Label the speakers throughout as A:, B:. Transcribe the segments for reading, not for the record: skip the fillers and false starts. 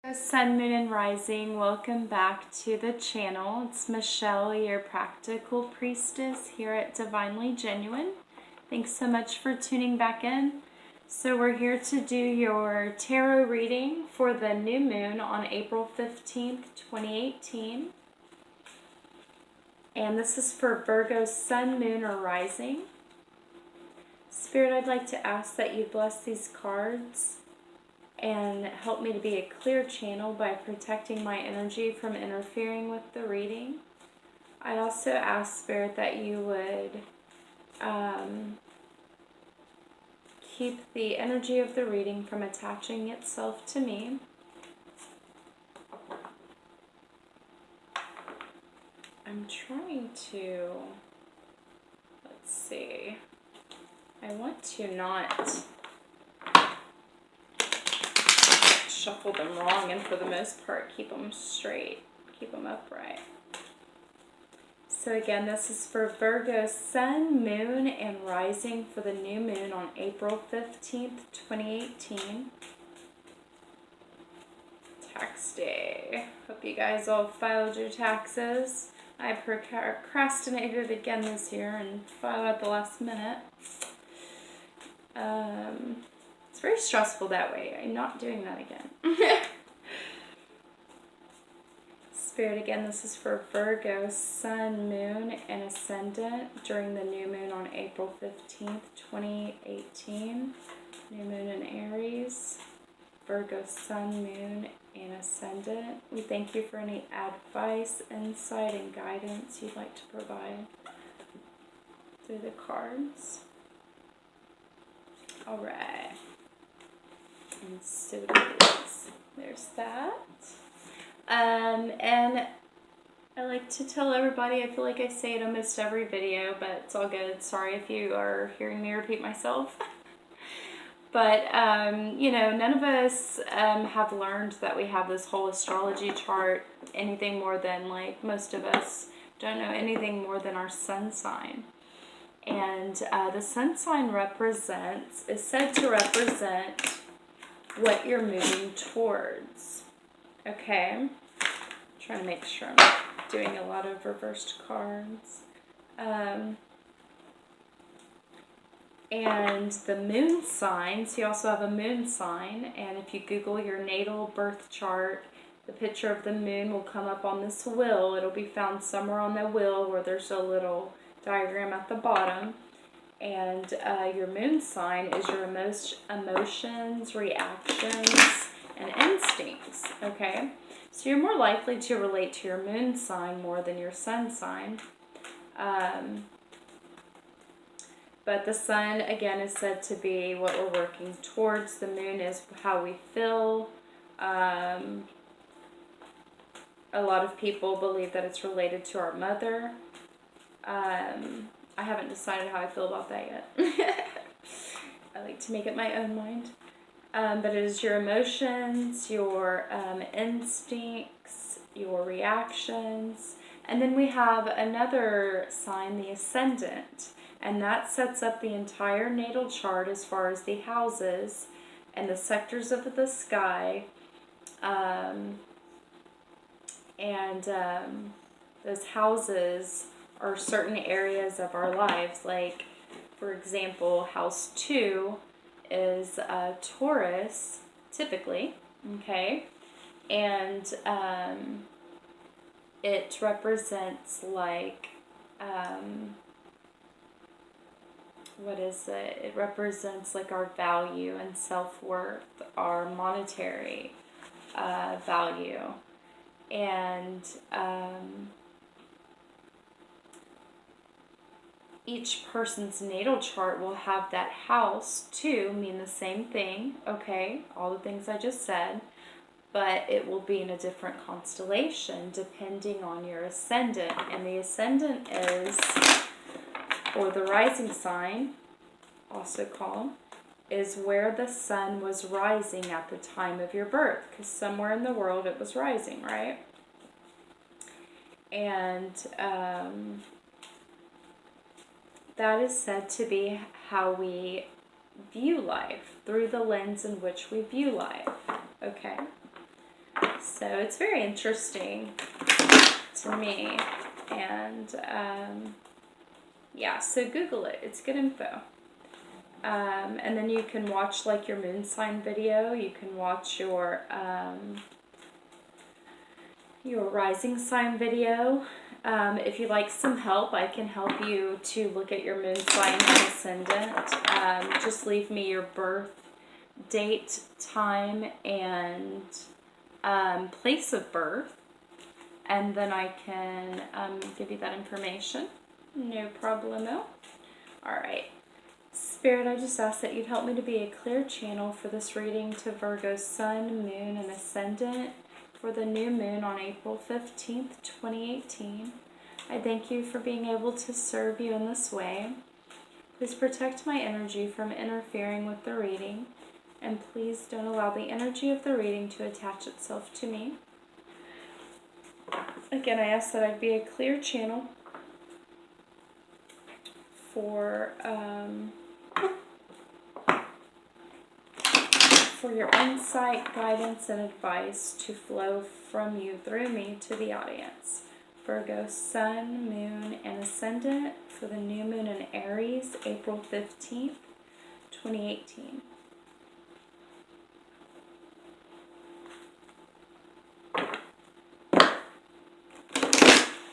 A: Sun, Moon, and Rising, welcome back to the channel. It's Michelle, your practical priestess here at Divinely Genuine. Thanks so much for tuning back in. So we're here to do your tarot reading for the new moon on April 15th, 2018. And this is for Virgo Sun, Moon, or Rising. Spirit, I'd like to ask that you bless these cards and help me to be a clear channel by protecting my energy from interfering with the reading. I also ask, Spirit, that you would keep the energy of the reading from attaching itself to me. I'm trying to, let's see, I want to not shuffle them wrong, and for the most part keep them straight, keep them upright. So again, this is for Virgo Sun, Moon, and Rising for the new moon on April 15th, 2018. Tax day. Hope you guys all filed your taxes. I procrastinated again this year and filed at the last minute. It's very stressful that way. I'm not doing that again. Spirit, again, this is for Virgo, Sun, Moon, and Ascendant during the new moon on April 15th, 2018. New moon in Aries. Virgo, Sun, Moon, and Ascendant. We thank you for any advice, insight, and guidance you'd like to provide through the cards. Alright. And so it is. There's that. And I like to tell everybody, I feel like I say it almost every video, but it's all good. Sorry if you are hearing me repeat myself. But, you know, none of us have learned that we have this whole astrology chart anything more than, like, most of us don't know anything more than our sun sign. And the sun sign is said to represent what you're moving towards. Okay? I'm trying to make sure I'm doing a lot of reversed cards. And the moon sign, so you also have a moon sign, and if you Google your natal birth chart, the picture of the moon will come up on this wheel. It'll be found somewhere on the wheel where there's a little diagram at the bottom. And your moon sign is your emotions, reactions, and instincts, okay? So you're more likely to relate to your moon sign more than your sun sign. But the sun, again, is said to be what we're working towards. The moon is how we feel. A lot of people believe that it's related to our mother. I haven't decided how I feel about that yet. I like to make up my own mind. But it is your emotions, your instincts, your reactions. And then we have another sign, the Ascendant. And that sets up the entire natal chart as far as the houses and the sectors of the sky. Those houses are certain areas of our lives. Like, for example, house 2 is Taurus, typically, okay? And it represents, like, what is it? It represents, like, our value and self-worth, our monetary value. And each person's natal chart will have that house too mean the same thing, okay? All the things I just said, but it will be in a different constellation depending on your ascendant. And the ascendant is, or the rising sign, also called, is where the sun was rising at the time of your birth, because somewhere in the world it was rising, right? And that is said to be how we view life, through the lens in which we view life, okay? So it's very interesting to me. And yeah, so Google it. It's good info. And then you can watch like your moon sign video. You can watch your rising sign video. If you'd like some help, I can help you to look at your moon sign and ascendant. Just leave me your birth date, time, and place of birth, and then I can give you that information. No problemo. Alright. Spirit, I just ask that you'd help me to be a clear channel for this reading to Virgo's Sun, Moon, and Ascendant for the new moon on April 15th, 2018. I thank you for being able to serve you in this way. Please protect my energy from interfering with the reading, and please don't allow the energy of the reading to attach itself to me. Again, I ask that I be a clear channel for your insight, guidance, and advice to flow from you through me to the audience. Virgo Sun, Moon, and Ascendant for the new moon in Aries, April 15th, 2018.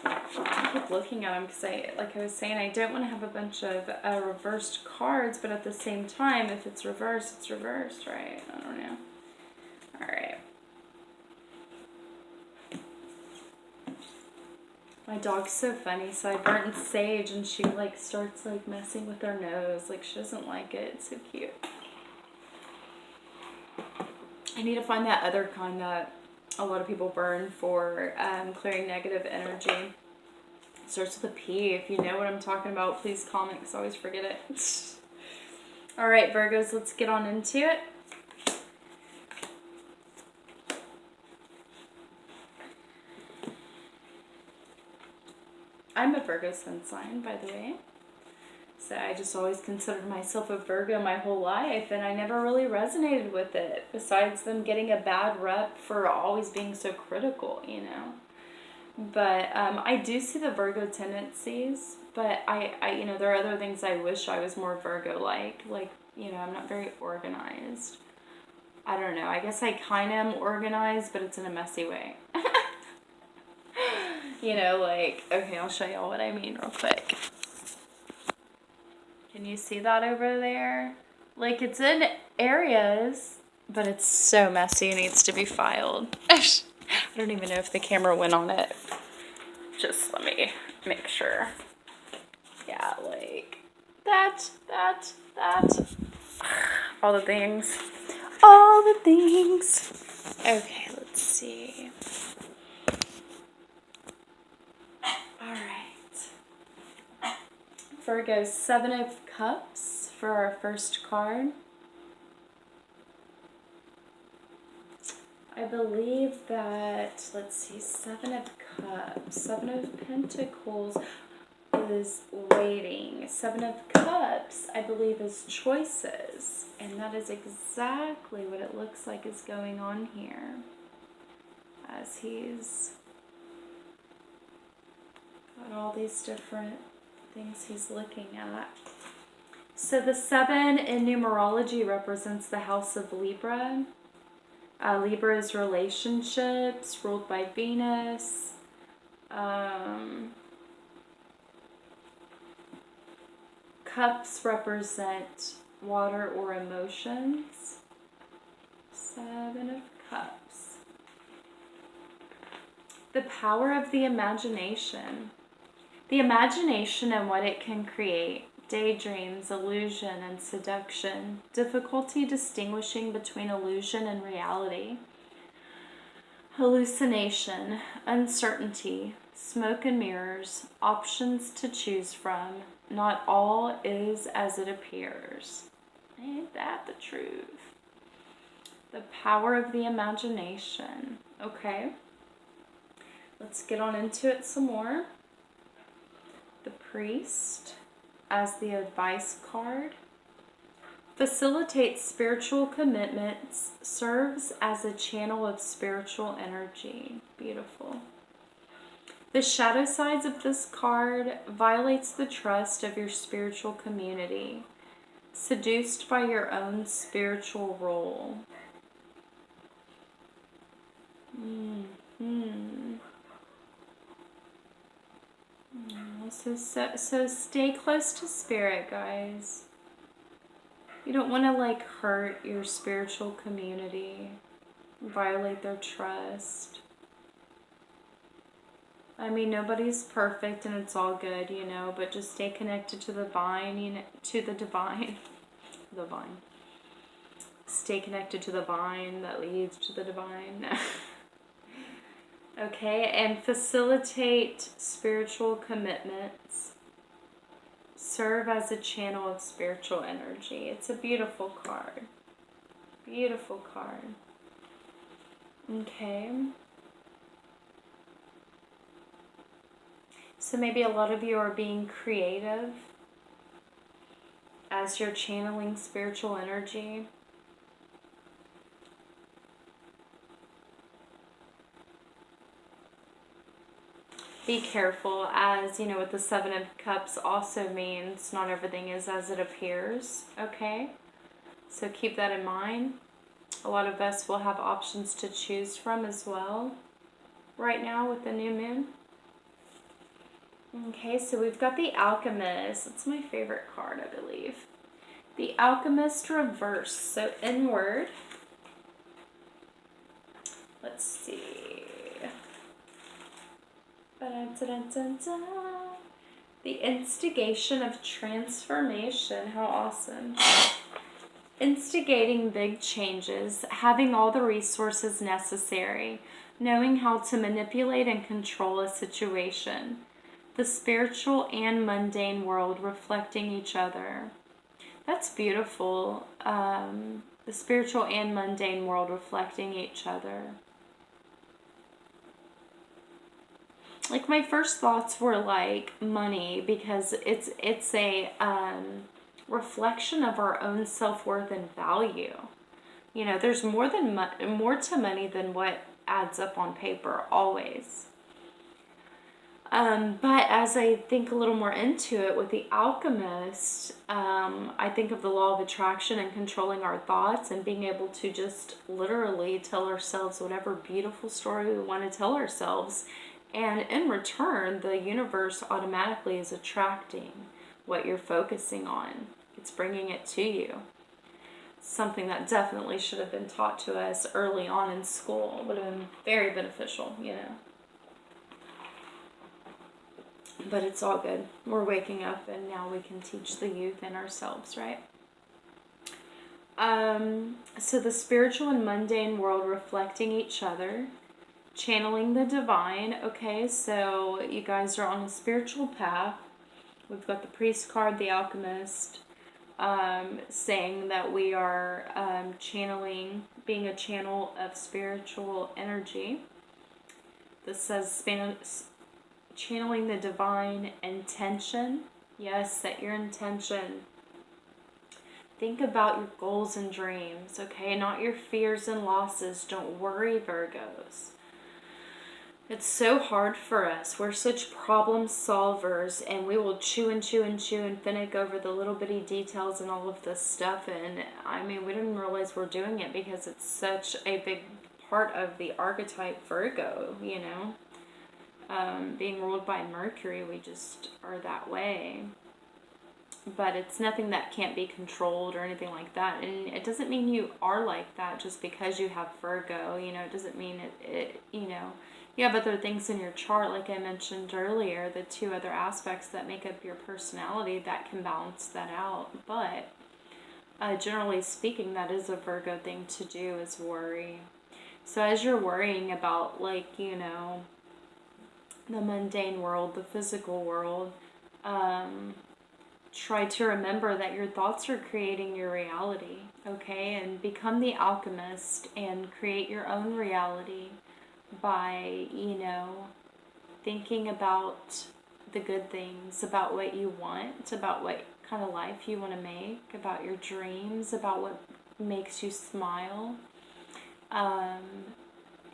A: I keep looking at them because like I was saying, I don't want to have a bunch of reversed cards, but at the same time, if it's reversed, it's reversed, right? I don't know. All right. My dog's so funny, so I burnt sage and she like starts like messing with her nose. Like she doesn't like it. It's so cute. I need to find that other kind that a lot of people burn for clearing negative energy. It starts with a P. If you know what I'm talking about, please comment because I always forget it. Alright, Virgos, let's get on into it. I'm a Virgo sun sign, by the way. So I just always considered myself a Virgo my whole life, and I never really resonated with it, besides them getting a bad rep for always being so critical, you know. But I do see the Virgo tendencies, but I you know, there are other things I wish I was more Virgo-like. Like, you know, I'm not very organized. I don't know. I guess I kind of am organized, but it's in a messy way. You know, like, okay, I'll show y'all what I mean real quick. Can you see that over there? Like, it's in areas, but it's so messy, it needs to be filed. I don't even know if the camera went on it. Just let me make sure. Yeah, like, that. All the things. All the things. Okay, let's see. Alright. Virgo, 7 of Cups for our first card. I believe that, let's see, 7 of Cups, 7 of Pentacles is waiting. 7 of Cups, I believe, is choices. And that is exactly what it looks like is going on here. As he's got all these different things he's looking at. So the 7 in numerology represents the house of Libra. Libra is relationships, ruled by Venus. Cups represent water or emotions. 7 of Cups. The power of the imagination. The imagination and what it can create. Daydreams, illusion, and seduction. Difficulty distinguishing between illusion and reality. Hallucination, uncertainty, smoke and mirrors, options to choose from. Not all is as it appears. Ain't that the truth? The power of the imagination. Okay. Let's get on into it some more. The Priest as the advice card. Facilitates spiritual commitments, serves as a channel of spiritual energy. Beautiful. The shadow sides of this card violates the trust of your spiritual community, seduced by your own spiritual role. So stay close to spirit, guys. You don't want to like hurt your spiritual community, violate their trust. I mean, nobody's perfect and it's all good, you know, but just stay connected to the vine, you know, to the divine. The vine. Stay connected to the vine that leads to the divine. Okay, and facilitate spiritual commitments. Serve as a channel of spiritual energy. It's a beautiful card. Beautiful card. Okay. So maybe a lot of you are being creative as you're channeling spiritual energy. Be careful, as you know, with the Seven of Cups also means not everything is as it appears, okay? So keep that in mind. A lot of us will have options to choose from as well right now with the new moon. Okay, so we've got the Alchemist. It's my favorite card, I believe. The Alchemist reverse, so inward. Let's see. The instigation of transformation. How awesome. Instigating big changes, having all the resources necessary, knowing how to manipulate and control a situation. The spiritual and mundane world reflecting each other. That's beautiful. The spiritual and mundane world reflecting each other. Like, my first thoughts were like money, because it's a reflection of our own self-worth and value. You know, there's more to money than what adds up on paper, always. But as I think a little more into it with the Alchemist, I think of the law of attraction and controlling our thoughts and being able to just literally tell ourselves whatever beautiful story we want to tell ourselves. And in return, the universe automatically is attracting what you're focusing on. It's bringing it to you. Something that definitely should have been taught to us early on in school. It would have been very beneficial, you know. But it's all good. We're waking up and now we can teach the youth and ourselves, right? So the spiritual and mundane world reflecting each other. Channeling the divine. Okay, so you guys are on a spiritual path. We've got the priest card, the alchemist, saying that we are channeling, being a channel of spiritual energy. This says channeling the divine intention. Yes, set your intention. Think about your goals and dreams, okay? Not your fears and losses. Don't worry, Virgos. It's so hard for us. We're such problem solvers, and we will chew and chew and chew and finick over the little bitty details and all of this stuff. And I mean, we didn't realize we're doing it because it's such a big part of the archetype Virgo, you know. Being ruled by Mercury, we just are that way. But it's nothing that can't be controlled or anything like that. And it doesn't mean you are like that just because you have Virgo, you know. It doesn't mean it you know. You have other things in your chart, like I mentioned earlier, the two other aspects that make up your personality that can balance that out. But generally speaking, that is a Virgo thing to do, is worry. So as you're worrying about, like, you know, the mundane world, the physical world, try to remember that your thoughts are creating your reality, okay? And become the alchemist and create your own reality by, you know, thinking about the good things, about what you want, about what kind of life you want to make, about your dreams, about what makes you smile.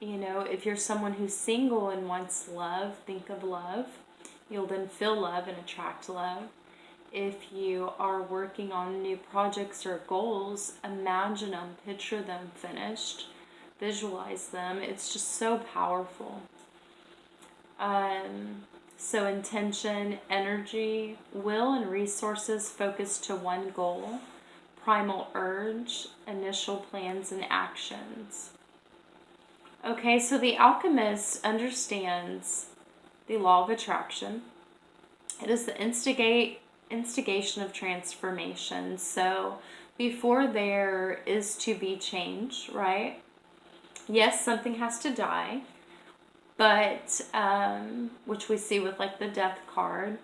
A: You know, if you're someone who's single and wants love, think of love. You'll then feel love and attract love. If you are working on new projects or goals, imagine them, picture them finished, visualize them. It's just so powerful. So intention, energy, will, and resources focused to one goal, primal urge, initial plans and actions. Okay, so the alchemist understands the law of attraction. It is the instigation of transformation. So before there is to be change, right? Yes, something has to die, but which we see with like the death card.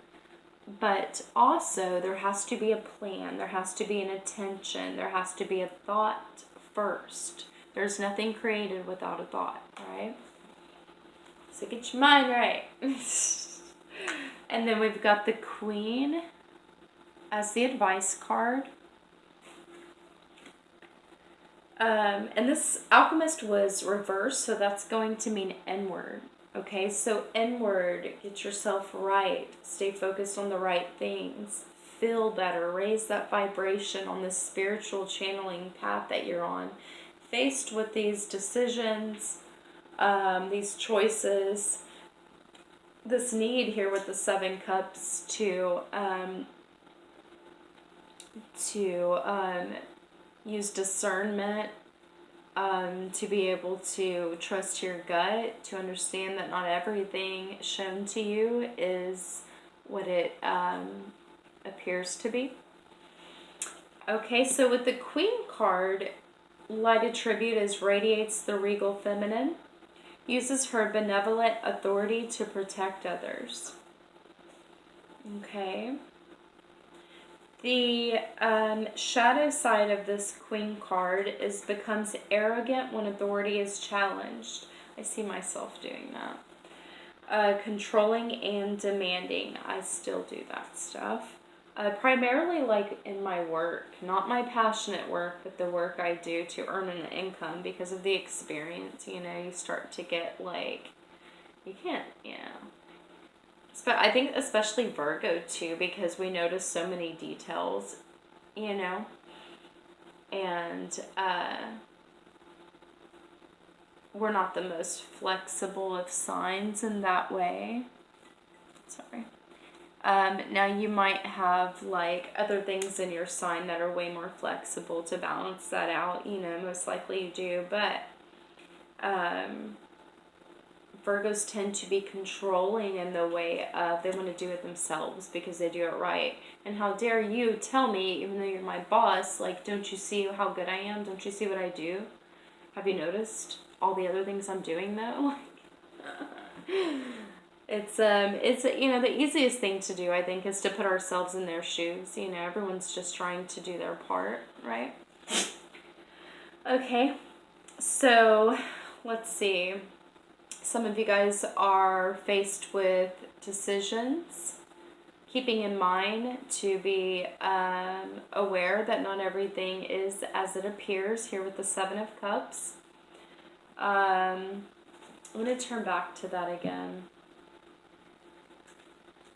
A: But also there has to be a plan. There has to be an intention. There has to be a thought first. There's nothing created without a thought, right? So get your mind right. And then we've got the Queen as the advice card. And this alchemist was reversed, so that's going to mean inward. Okay, so inward, get yourself right. Stay focused on the right things. Feel better. Raise that vibration on this spiritual channeling path that you're on. Faced with these decisions, these choices, this need here with the 7 cups to use discernment, to be able to trust your gut, to understand that not everything shown to you is what it appears to be. Okay, so with the Queen card, lighted tribute is radiates the regal feminine, uses her benevolent authority to protect others. Okay. The shadow side of this Queen card is becomes arrogant when authority is challenged. I see myself doing that. Controlling and demanding. I still do that stuff. Primarily like in my work, not my passionate work, but the work I do to earn an income because of the experience. You know, you start to get like, you can't, you know. But I think especially Virgo too, because we notice so many details, you know, and we're not the most flexible of signs in that way. Sorry. Now you might have like other things in your sign that are way more flexible to balance that out, you know, most likely you do, but Virgos tend to be controlling in the way of they want to do it themselves because they do it right. And how dare you tell me, even though you're my boss, like, don't you see how good I am? Don't you see what I do? Have you noticed all the other things I'm doing though? It's you know, the easiest thing to do, I think, is to put ourselves in their shoes. You know, everyone's just trying to do their part, right? Okay, so let's see. Some of you guys are faced with decisions, keeping in mind to be aware that not everything is as it appears here with the 7 of Cups. I'm going to turn back to that again.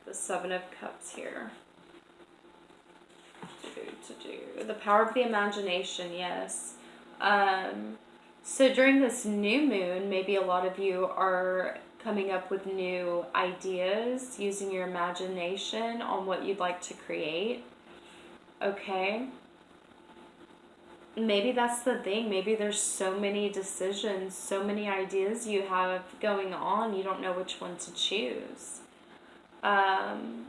A: The 7 of Cups here. The power of the imagination, yes. So during this new moon, maybe a lot of you are coming up with new ideas, using your imagination on what you'd like to create. Okay. Maybe that's the thing. Maybe there's so many decisions, so many ideas you have going on, you don't know which one to choose. And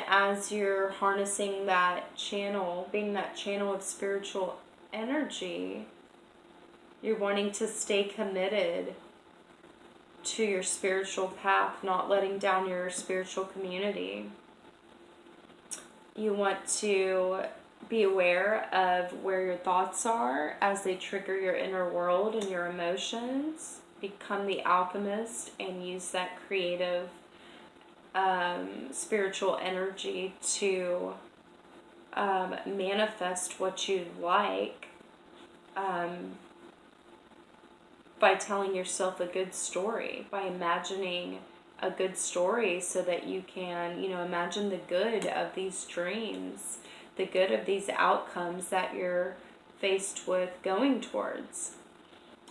A: as you're harnessing that channel, being that channel of spiritual energy, you're wanting to stay committed to your spiritual path, not letting down your spiritual community. You want to be aware of where your thoughts are as they trigger your inner world and your emotions. Become the alchemist and use that creative spiritual energy to manifest what you like by telling yourself a good story, by imagining a good story so that you can, imagine the good of these dreams, the good of these outcomes that you're faced with going towards.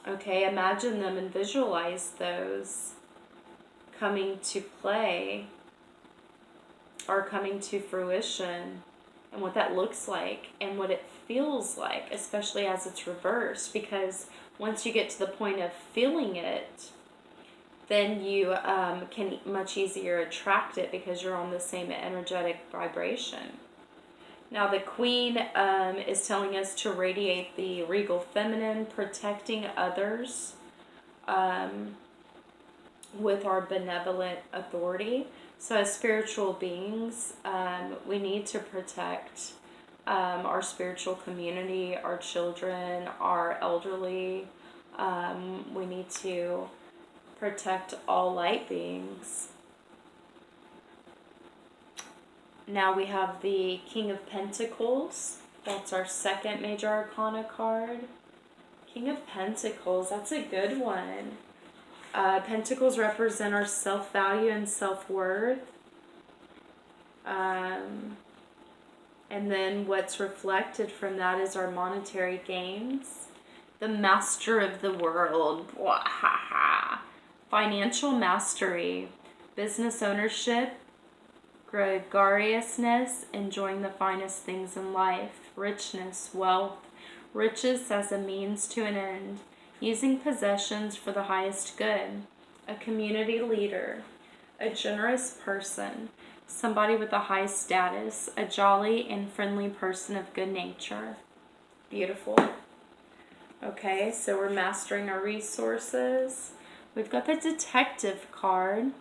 A: Okay, imagine them and visualize those coming to play or coming to fruition, and what that looks like and what it feels like, especially as it's reversed, because once you get to the point of feeling it, then you can much easier attract it because you're on the same energetic vibration. Now the Queen is telling us to radiate the regal feminine, protecting others with our benevolent authority. So as spiritual beings, we need to protect our spiritual community, our children, our elderly. We need to protect all light beings. Now we have the King of Pentacles. That's our second major arcana card. King of Pentacles, that's a good one. Pentacles represent our self-value and self-worth. And then what's reflected from that is our monetary gains. The master of the world. Financial mastery. Business ownership. Gregariousness. Enjoying the finest things in life. Richness. Wealth. Riches as a means to an end. Using possessions for the highest good. A community leader. A generous person. Somebody with a high status. A jolly and friendly person of good nature. Beautiful. Okay, so we're mastering our resources. We've got the Detective card.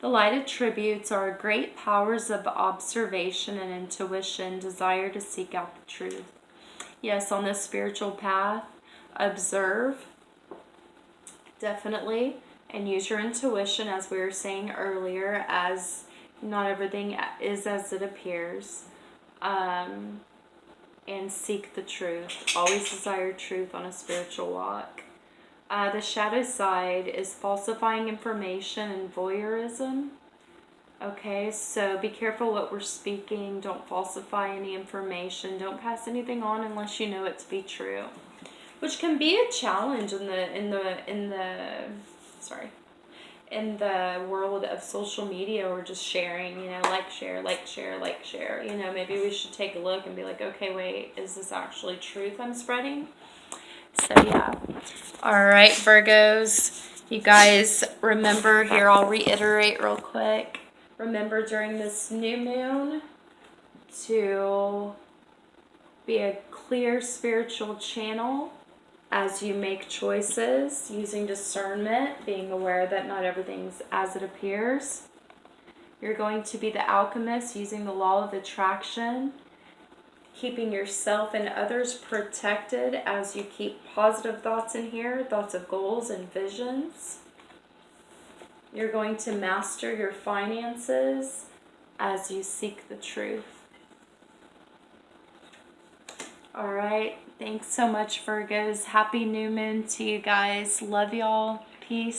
A: The light attributes are great powers of observation and intuition, desire to seek out the truth. Yes, on this spiritual path, observe, definitely, and use your intuition, as we were saying earlier, as not everything is as it appears, and seek the truth. Always desire truth on a spiritual walk. The shadow side is falsifying information and voyeurism. Okay, so be careful what we're speaking. Don't falsify any information. Don't pass anything on unless you know it to be true, which can be a challenge in the world of social media, or just sharing, like share. Maybe we should take a look and be like, okay, wait, is this actually truth I'm spreading? So yeah. All right, Virgos, you guys remember here, I'll reiterate real quick. Remember during this new moon to be a clear spiritual channel as you make choices, using discernment, being aware that not everything's as it appears. You're going to be the alchemist, using the law of attraction, keeping yourself and others protected as you keep positive thoughts in here, thoughts of goals and visions. You're going to master your finances as you seek the truth. All right. Thanks so much, Virgos. Happy new moon to you guys. Love y'all. Peace.